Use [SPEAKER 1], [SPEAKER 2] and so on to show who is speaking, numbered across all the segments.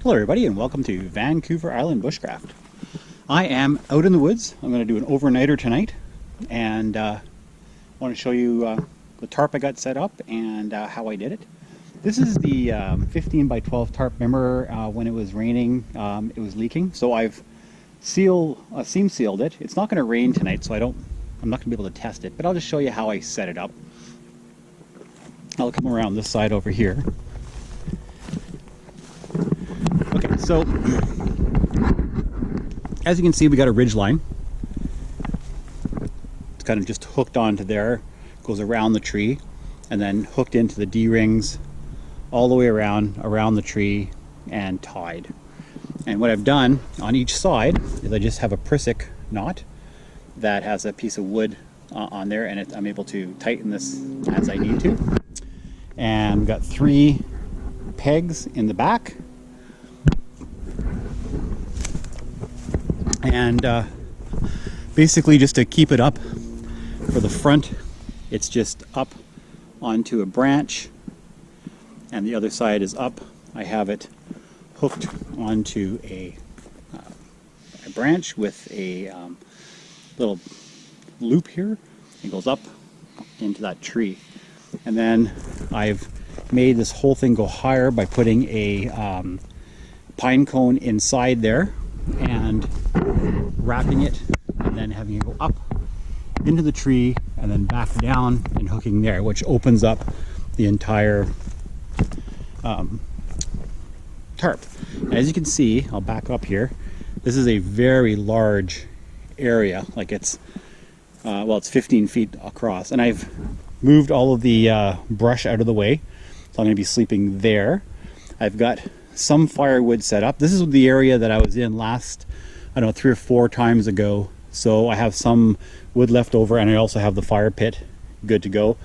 [SPEAKER 1] Hello everybody and welcome to Vancouver Island Bushcraft. I am out in the woods. I'm going to do an overnighter tonight and I want to show you the tarp I got set up and how I did it. This is the 15 by 12 tarp. Remember when it was raining, it was leaking, so I've seam sealed it. It's not going to rain tonight, so I'm not going to be able to test it, but I'll just show you how I set it up. I'll come around this side over here. Okay, so as you can see, we got a ridge line. It's kind of just hooked onto there, goes around the tree, and then hooked into the D-rings all the way around the tree and tied. And what I've done on each side is I just have a prusik knot that has a piece of wood on there, and I'm able to tighten this as I need to. And we've got 3 pegs in the back. And basically, just to keep it up for the front, it's just up onto a branch, and the other side is up. I have it hooked onto a branch with a little loop here. It goes up into that tree, and then I've made this whole thing go higher by putting a pine cone inside there and wrapping it, and then having it go up into the tree and then back down and hooking there, which opens up the entire tarp. And as you can see, I'll back up here, this is a very large area. Like it's 15 feet across, and I've moved all of the brush out of the way, so I'm going to be sleeping there. I've got some firewood set up. This is the area that I was in last, I don't know, 3 or 4 times ago. So I have some wood left over, and I also have the fire pit good to go.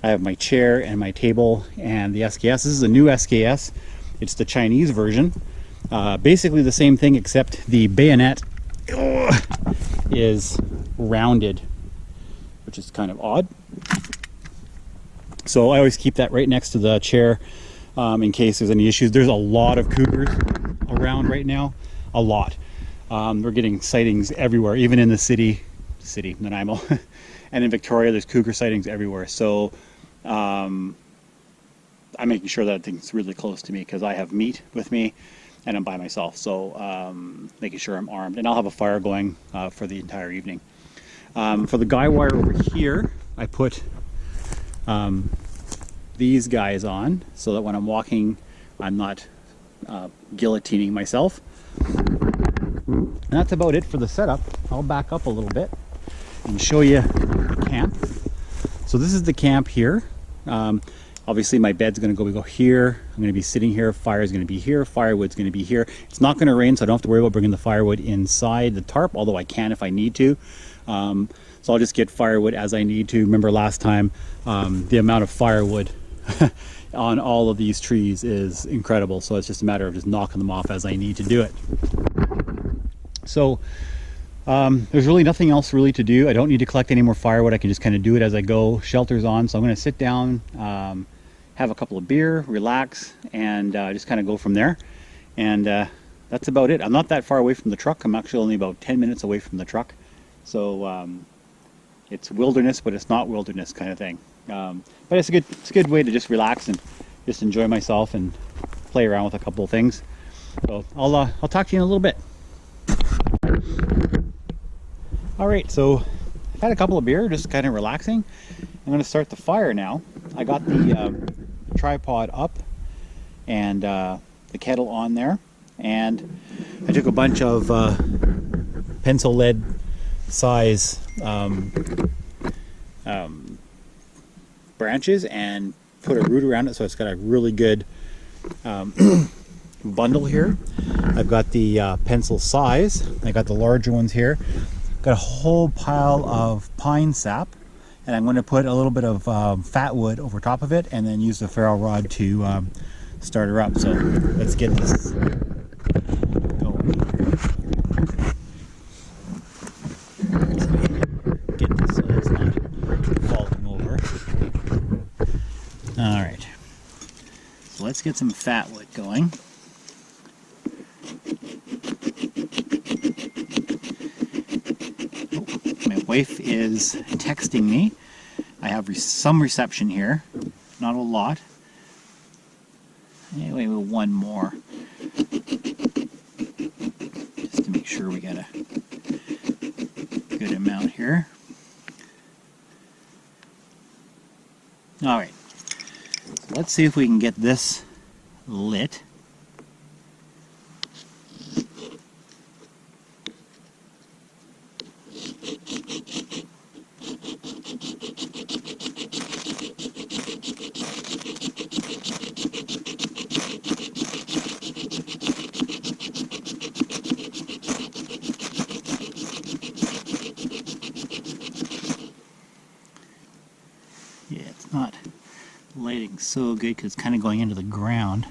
[SPEAKER 1] I have my chair and my table and the SKS. This is a new SKS. It's the Chinese version. Basically the same thing, except the bayonet is rounded, which is kind of odd. So I always keep that right next to the chair in case there's any issues. There's a lot of cougars around right now, a lot. We're getting sightings everywhere, even in the city, Nanaimo, and in Victoria, there's cougar sightings everywhere. So I'm making sure that thing's really close to me because I have meat with me and I'm by myself. So making sure I'm armed, and I'll have a fire going for the entire evening. For the guy wire over here, I put these guys on so that when I'm walking, I'm not guillotining myself. And that's about it for the setup. I'll back up a little bit and show you the camp. So this is the camp here. Obviously my bed's going to go here. I'm going to be sitting here. Fire's going to be here. Firewood's going to be here. It's not going to rain, so I don't have to worry about bringing the firewood inside the tarp, although I can if I need to. So I'll just get firewood as I need to. Remember last time, the amount of firewood on all of these trees is incredible. So it's just a matter of just knocking them off as I need to do it. So there's really nothing else really to do. I don't need to collect any more firewood. I can just kind of do it as I go. Shelter's on, so I'm going to sit down, have a couple of beer, relax, and just kind of go from there. And that's about it. I'm not that far away from the truck. I'm actually only about 10 minutes away from the truck. So it's wilderness, but it's not wilderness kind of thing. But it's a good way to just relax and just enjoy myself and play around with a couple of things. So I'll talk to you in a little bit. All right, so I've had a couple of beer, just kind of relaxing. I'm going to start the fire now. I got the tripod up and the kettle on there, and I took a bunch of pencil lead size branches and put a root around it, so it's got a really good bundle here. I've got the pencil size. I got the larger ones here. Got a whole pile of pine sap, and I'm going to put a little bit of fat wood over top of it, and then use the ferro rod to start her up. So let's get this going. Get this so it's not falling over. All right. So let's get some fat wood going. My wife is texting me. I have some reception here, not a lot. Anyway, one more, just to make sure we got a good amount here. All right, so let's see if we can get this lit. Yeah, it's not lighting so good because it's kind of going into the ground.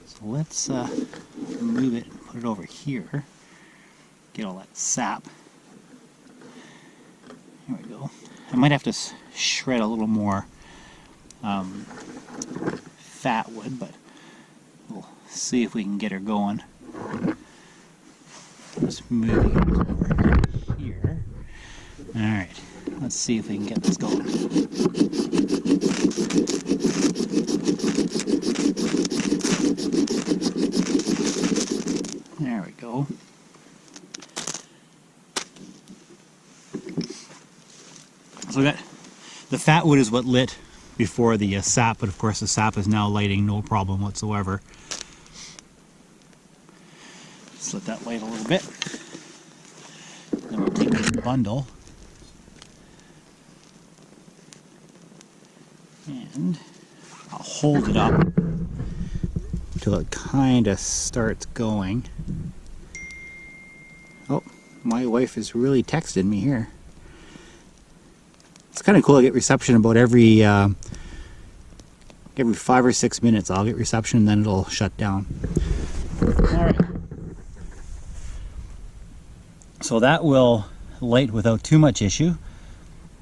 [SPEAKER 1] So let's remove it and put it over here. Get all that sap. Here we go. I might have to shred a little more fat wood, but we'll see if we can get her going. Just moving it over here. Alright, let's see if we can get this going. There we go. So we got the fat wood is what lit before the sap, but of course the sap is now lighting no problem whatsoever. Just let that light a little bit. Then we'll take this bundle and I'll hold it up until it kind of starts going. Oh, my wife is really texting me here. It's kind of cool. I get reception about every 5 or 6 minutes. I'll get reception and then it'll shut down. All right. So that will light without too much issue.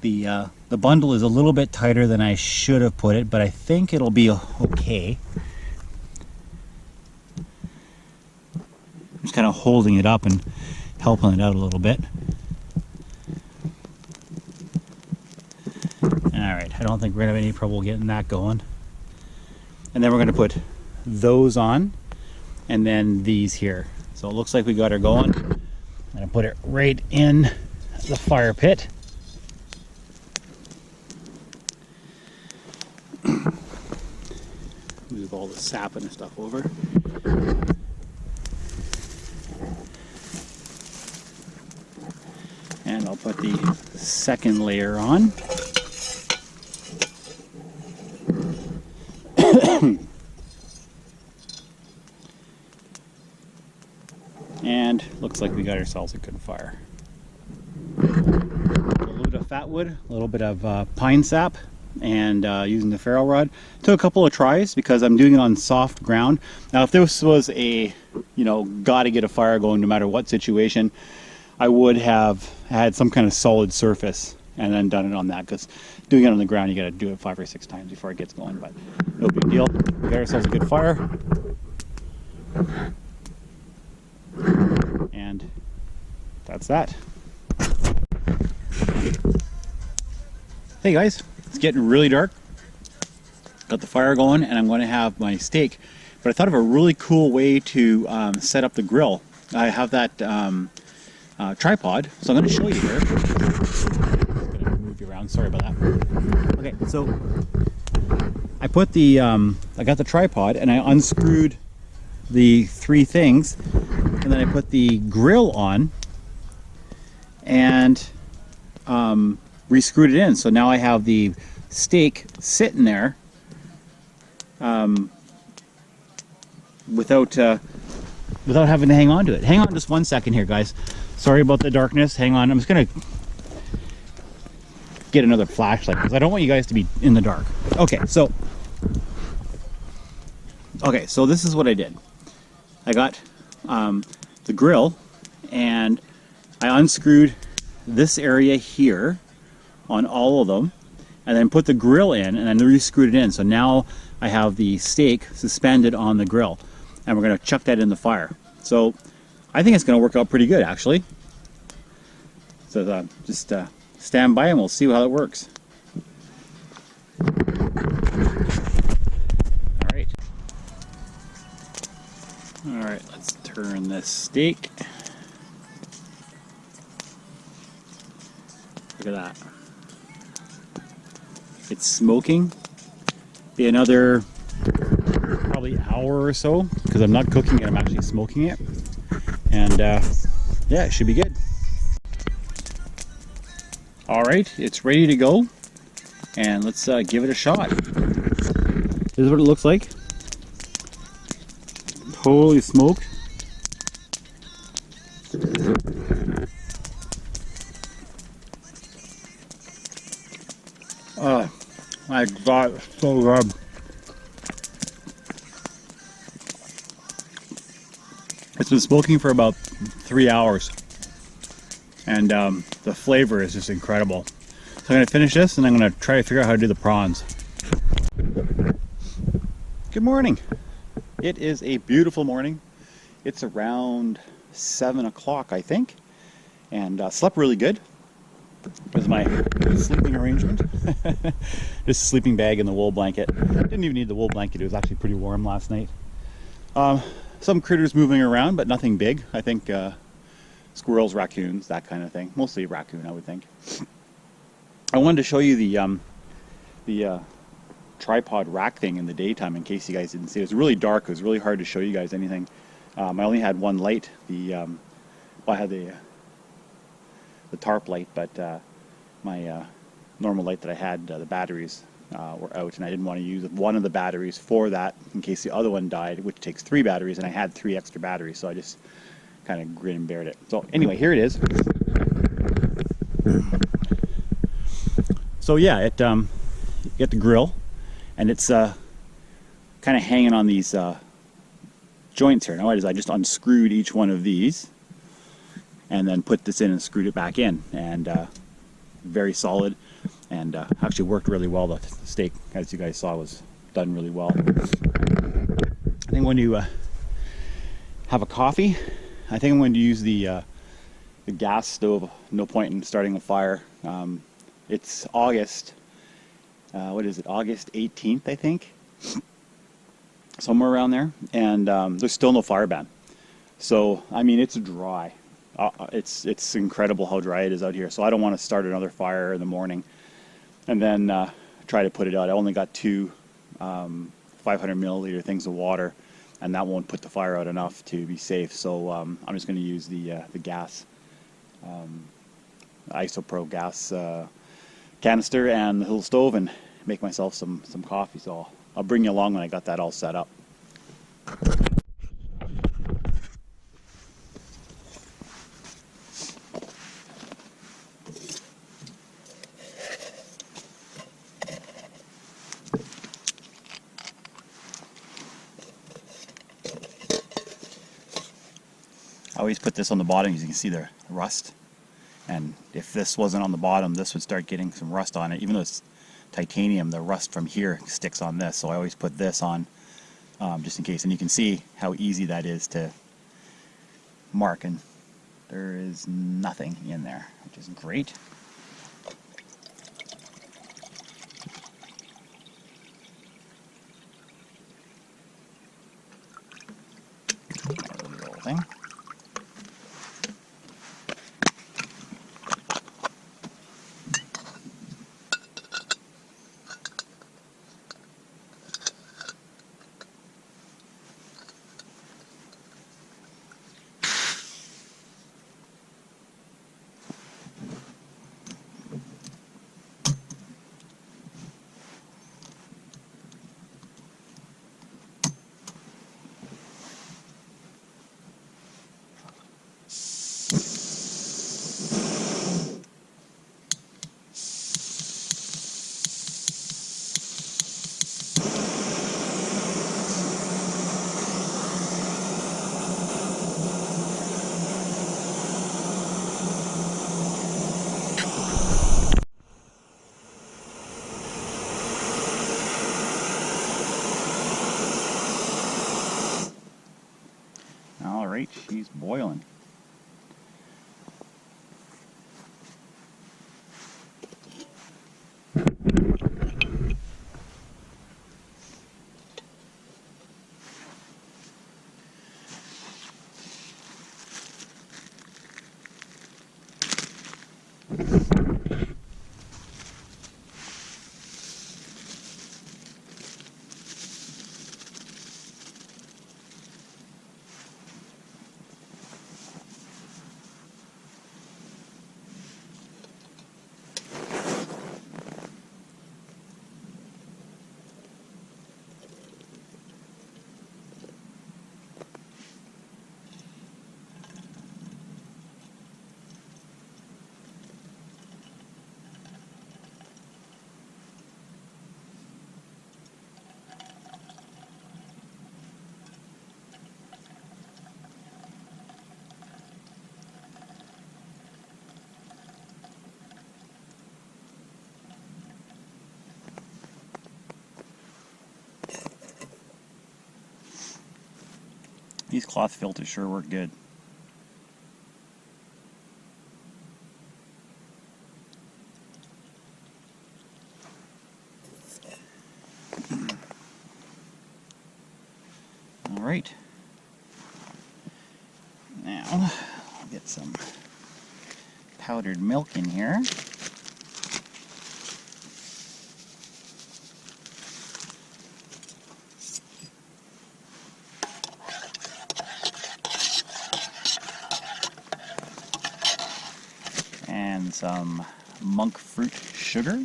[SPEAKER 1] The bundle is a little bit tighter than I should have put it, but I think it'll be okay. I'm just kind of holding it up and helping it out a little bit. Alright, I don't think we're going to have any trouble getting that going. And then we're going to put those on, and then these here. So it looks like we got her going. I'm going to put it right in the fire pit. Move all the sap and stuff over. And I'll put the second layer on. And looks like we got ourselves a good fire. A little bit of fat wood, a little bit of pine sap, and using the ferro rod. Took a couple of tries because I'm doing it on soft ground. Now if this was a, gotta get a fire going no matter what situation, I would have had some kind of solid surface and then done it on that, because doing it on the ground you got to do it 5 or 6 times before it gets going, but no big deal. We got ourselves a good fire, and that's that. Hey guys, it's getting really dark. Got the fire going and I'm going to have my steak, but I thought of a really cool way to set up the grill. I have that tripod, so I'm going to show you here. Around. Sorry about that. Okay, so I put the I got the tripod and I unscrewed the 3 things, and then I put the grill on and re-screwed it in. So now I have the steak sitting there without having to hang on to it. Hang on just 1 second here, guys. Sorry about the darkness. Hang on. I'm just gonna get another flashlight because I don't want you guys to be in the dark. Okay, so this is what I did. I got the grill and I unscrewed this area here on all of them, and then put the grill in and then re-screwed it in. So now I have the steak suspended on the grill, and we're going to chuck that in the fire. So I think it's going to work out pretty good, actually. So just stand by and we'll see how it works. All right, let's turn this steak. Look at that. It's smoking. Be another probably hour or so, because I'm not cooking it, I'm actually smoking it. And yeah, it should be good. All right, it's ready to go. And let's give it a shot. This is what it looks like. Totally smoked. Oh my God, it's so good. It's been smoking for about 3 hours, and the flavor is just incredible. So I'm going to finish this, and I'm going to try to figure out how to do the prawns. Good morning. It is a beautiful morning. It's around 7 o'clock, I think, and slept really good. With my sleeping arrangement. Just a sleeping bag and the wool blanket. Didn't even need the wool blanket, it was actually pretty warm last night. Some critters moving around, but nothing big. I think squirrels, raccoons, that kind of thing. Mostly raccoon, I would think. I wanted to show you the tripod rack thing in the daytime in case you guys didn't see it. It was really dark, it was really hard to show you guys anything. I only had one light. Well, I had the tarp light, but my normal light that I had, the batteries were out, and I didn't want to use one of the batteries for that in case the other one died, which takes 3 batteries, and I had 3 extra batteries, so I just kind of grin and bared it. So anyway, here it is. So yeah, you get the grill, and it's kind of hanging on these joints here. Now what I did is I just unscrewed each one of these and then put this in and screwed it back in, and very solid, and actually worked really well. The steak, as you guys saw, was done really well. I think when you have a coffee, I think I'm going to use the gas stove. No point in starting a fire. It's August, what is it, August 18th, I think? Somewhere around there, and there's still no fire ban. So, I mean, it's dry. It's incredible how dry it is out here, so I don't want to start another fire in the morning and then try to put it out. I only got 2 500 milliliter things of water, and that won't put the fire out enough to be safe, so I'm just going to use the gas isopro gas canister and the little stove and make myself some coffee. So I'll bring you along when I got that all set up. I always put this on the bottom, as you can see the rust, and if this wasn't on the bottom, this would start getting some rust on it. Even though it's titanium, the rust from here sticks on this, so I always put this on just in case. And you can see how easy that is to mark, and there is nothing in there, which is great. Little thing. Alright, she's boiling. These cloth filters sure work good. All right. Now, I'll get some powdered milk in here. And some monk fruit sugar.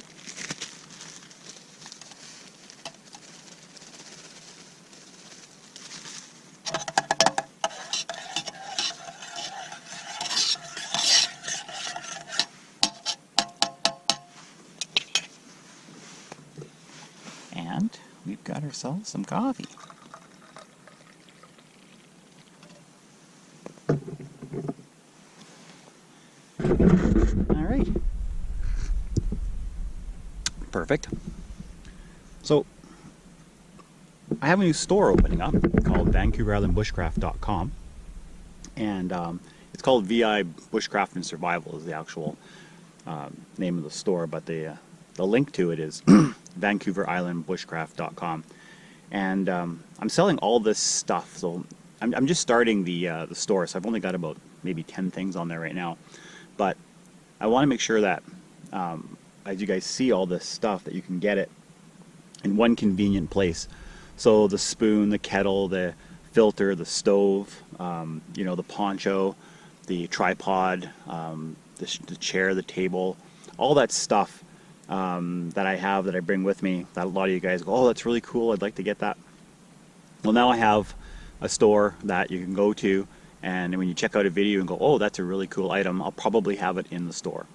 [SPEAKER 1] And we've got ourselves some coffee. Alright. Perfect. So, I have a new store opening up called VancouverIslandBushcraft.com, and it's called VI Bushcraft and Survival is the actual name of the store, but the link to it is VancouverIslandBushcraft.com, and I'm selling all this stuff. So I'm just starting the store, so I've only got about maybe 10 things on there right now, but I want to make sure that as you guys see all this stuff, that you can get it in one convenient place. So the spoon, the kettle, the filter, the stove, you know, the poncho, the tripod, the chair, the table, all that stuff that I have, that I bring with me, that a lot of you guys go, oh, that's really cool, I'd like to get that. Well, now I have a store that you can go to, and when you check out a video and go, oh, that's a really cool item, I'll probably have it in the store.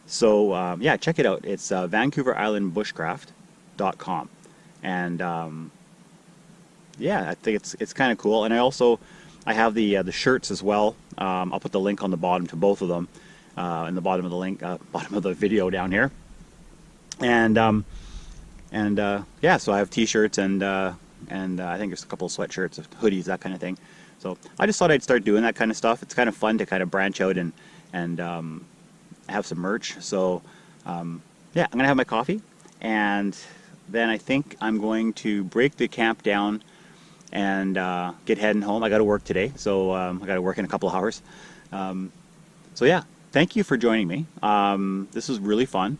[SPEAKER 1] So yeah, check it out. It's VancouverIslandBushcraft.com, and yeah, I think it's kind of cool. And I have the shirts as well. I'll put the link on the bottom to both of them in the bottom of the link, bottom of the video down here. And yeah, so I have t-shirts and I think there's a couple of sweatshirts, hoodies, that kind of thing. So I just thought I'd start doing that kind of stuff. It's kind of fun to kind of branch out and have some merch. So yeah, I'm gonna have my coffee, and then I think I'm going to break the camp down and get heading home. I got to work today, so I got to work in a couple of hours. So yeah, thank you for joining me. This was really fun.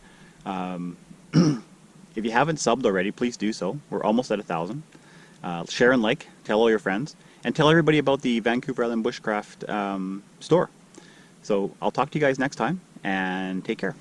[SPEAKER 1] If you haven't subbed already, please do so. We're almost at 1,000. Share and like, tell all your friends, and tell everybody about the Vancouver Island Bushcraft store. So I'll talk to you guys next time, and take care.